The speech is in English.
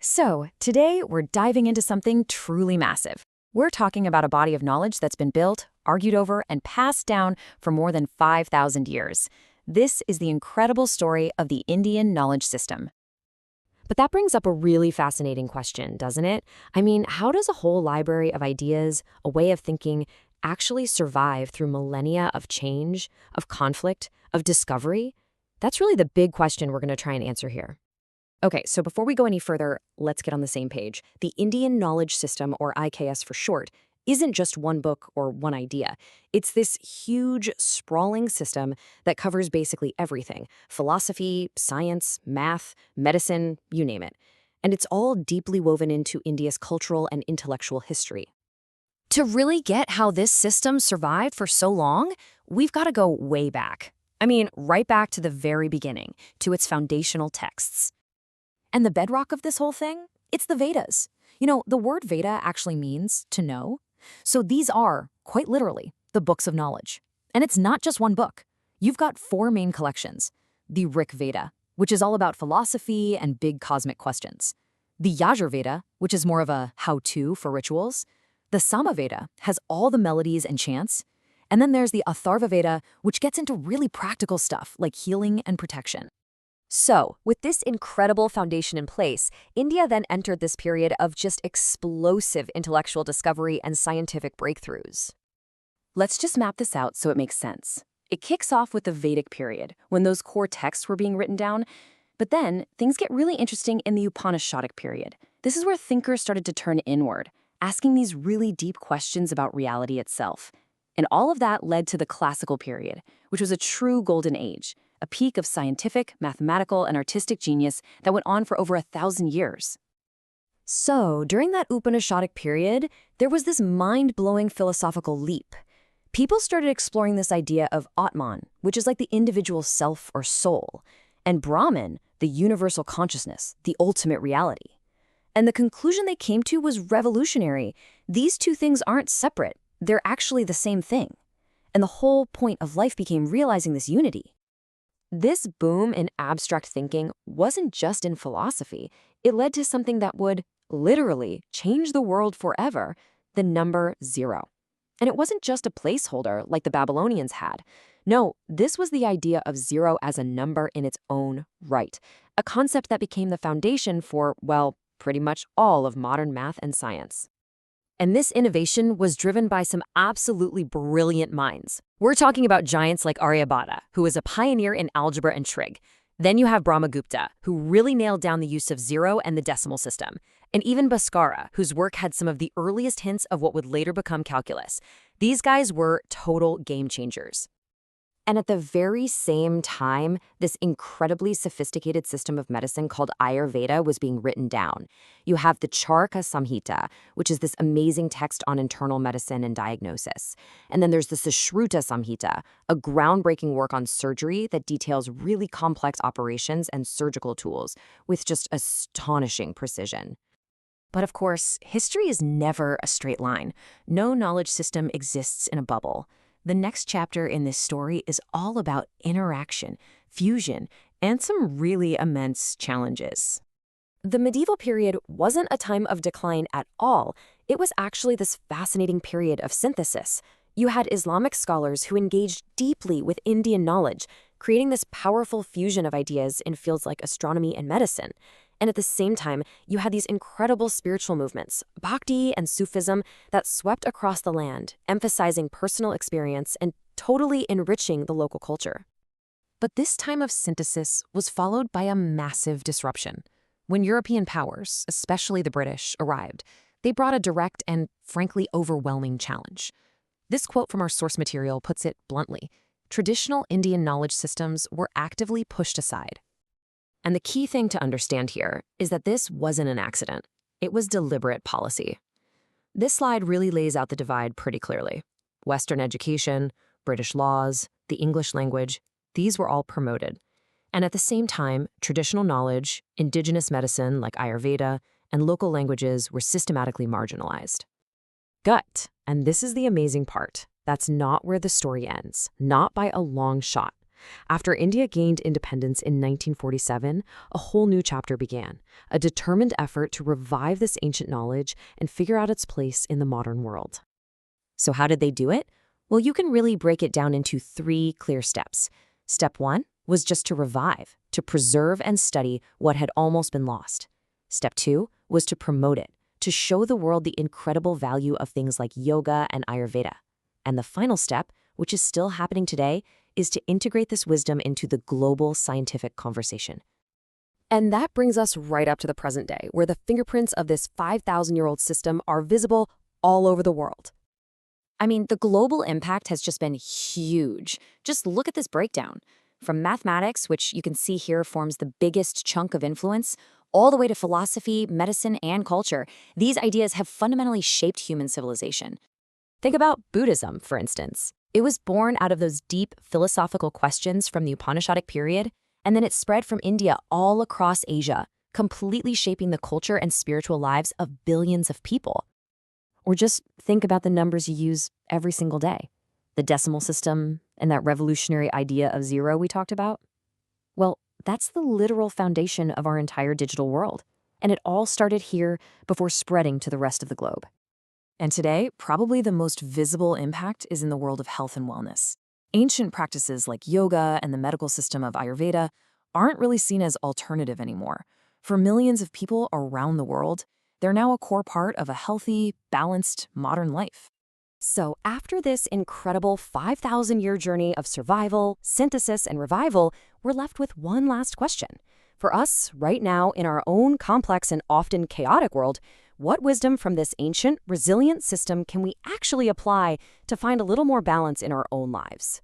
So, today we're diving into something truly massive. We're talking about a body of knowledge that's been built, argued over, and passed down for more than 5,000 years. This is the incredible story of the Indian knowledge system. But that brings up a really fascinating question, doesn't it? I mean, how does a whole library of ideas, a way of thinking, actually survive through millennia of change, of conflict, of discovery? That's really the big question we're going to try and answer here. Okay, so before we go any further, let's get on the same page. The Indian Knowledge System, or IKS for short, isn't just one book or one idea. It's this huge, sprawling system that covers basically everything: philosophy, science, math, medicine, you name it. And it's all deeply woven into India's cultural and intellectual history. To really get how this system survived for so long, we've got to go way back. I mean, right back to the very beginning, to its foundational texts. And the bedrock of this whole thing? It's the Vedas. You know, the word Veda actually means to know. So these are, quite literally, the books of knowledge. And it's not just one book. You've got four main collections. The Rig Veda, which is all about philosophy and big cosmic questions. The Yajurveda, which is more of a how-to for rituals. The Samaveda has all the melodies and chants. And then there's the Atharva Veda, which gets into really practical stuff like healing and protection. So, with this incredible foundation in place, India then entered this period of just explosive intellectual discovery and scientific breakthroughs. Let's just map this out so it makes sense. It kicks off with the Vedic period, when those core texts were being written down. But then, things get really interesting in the Upanishadic period. This is where thinkers started to turn inward, asking these really deep questions about reality itself. And all of that led to the Classical period, which was a true golden age, a peak of scientific, mathematical, and artistic genius that went on for over 1,000 years. So, during that Upanishadic period, there was this mind-blowing philosophical leap. People started exploring this idea of Atman, which is like the individual self or soul, and Brahman, the universal consciousness, the ultimate reality. And the conclusion they came to was revolutionary. These two things aren't separate. They're actually the same thing. And the whole point of life became realizing this unity. This boom in abstract thinking wasn't just in philosophy. It led to something that would, literally, change the world forever: the number 0. And it wasn't just a placeholder like the Babylonians had. No, this was the idea of 0 as a number in its own right, a concept that became the foundation for, well, pretty much all of modern math and science. And this innovation was driven by some absolutely brilliant minds. We're talking about giants like Aryabhata, who was a pioneer in algebra and trig. Then you have Brahmagupta, who really nailed down the use of 0 and the decimal system. And even Bhaskara, whose work had some of the earliest hints of what would later become calculus. These guys were total game changers. And at the very same time, this incredibly sophisticated system of medicine called Ayurveda was being written down. You have the Charaka Samhita, which is this amazing text on internal medicine and diagnosis. And then there's the Sushruta Samhita, a groundbreaking work on surgery that details really complex operations and surgical tools with just astonishing precision. But of course, history is never a straight line. No knowledge system exists in a bubble. The next chapter in this story is all about interaction, fusion, and some really immense challenges. The medieval period wasn't a time of decline at all. It was actually this fascinating period of synthesis. You had Islamic scholars who engaged deeply with Indian knowledge, creating this powerful fusion of ideas in fields like astronomy and medicine. And at the same time, you had these incredible spiritual movements, Bhakti and Sufism, that swept across the land, emphasizing personal experience and totally enriching the local culture. But this time of synthesis was followed by a massive disruption. When European powers, especially the British, arrived, they brought a direct and, frankly, overwhelming challenge. This quote from our source material puts it bluntly: traditional Indian knowledge systems were actively pushed aside. And the key thing to understand here is that this wasn't an accident. It was deliberate policy. This slide really lays out the divide pretty clearly. Western education, British laws, the English language, these were all promoted. And at the same time, traditional knowledge, indigenous medicine like Ayurveda, and local languages were systematically marginalized. And this is the amazing part. That's not where the story ends, not by a long shot. After India gained independence in 1947, a whole new chapter began, a determined effort to revive this ancient knowledge and figure out its place in the modern world. So how did they do it? Well, you can really break it down into 3 clear steps. Step 1 was just to revive, to preserve and study what had almost been lost. Step 2 was to promote it, to show the world the incredible value of things like yoga and Ayurveda. And the final step, which is still happening today, is to integrate this wisdom into the global scientific conversation. And that brings us right up to the present day, where the fingerprints of this 5,000-year-old system are visible all over the world. I mean, the global impact has just been huge. Just look at this breakdown. From mathematics, which you can see here forms the biggest chunk of influence, all the way to philosophy, medicine, and culture, these ideas have fundamentally shaped human civilization. Think about Buddhism, for instance. It was born out of those deep philosophical questions from the Upanishadic period, and then it spread from India all across Asia, completely shaping the culture and spiritual lives of billions of people. Or just think about the numbers you use every single day. The decimal system and that revolutionary idea of zero we talked about. Well, that's the literal foundation of our entire digital world. And it all started here before spreading to the rest of the globe. And today, probably the most visible impact is in the world of health and wellness. Ancient practices like yoga and the medical system of Ayurveda aren't really seen as alternative anymore. For millions of people around the world, they're now a core part of a healthy, balanced, modern life. So after this incredible 5,000-year journey of survival, synthesis, and revival, we're left with one last question. For us, right now, in our own complex and often chaotic world, what wisdom from this ancient, resilient system can we actually apply to find a little more balance in our own lives?